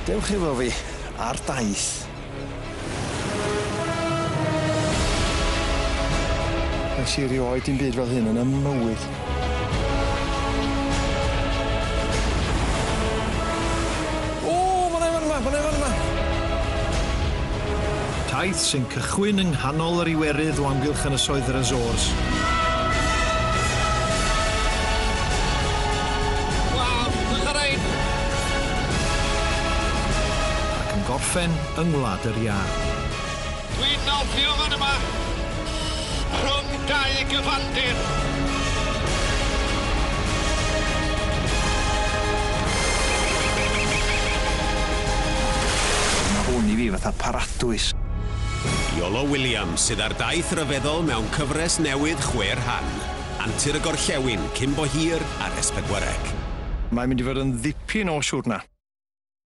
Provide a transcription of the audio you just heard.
Dewch efo fi ar daith. Nes i rioed dim byd fel hyn yn y mywyd. O, ma' 'na efo yma. Taith sy'n cychwyn yng nghanol yr Iwerydd o amgylch Ynysoedd yr Azores. Ac yn gorffen yng Ngwlad yr Iâ. Dwi'n nofio fan yma rhwng dau gyfandir. Mae hwn i fi fatha paradwys. Iolo Williams sydd ar daith ryfeddol mewn cyfres newydd chwer han. Antur y Gorllewin cyn bo hir ar S4C. Mae'n mynd i fod yn ddipyn o siwrna.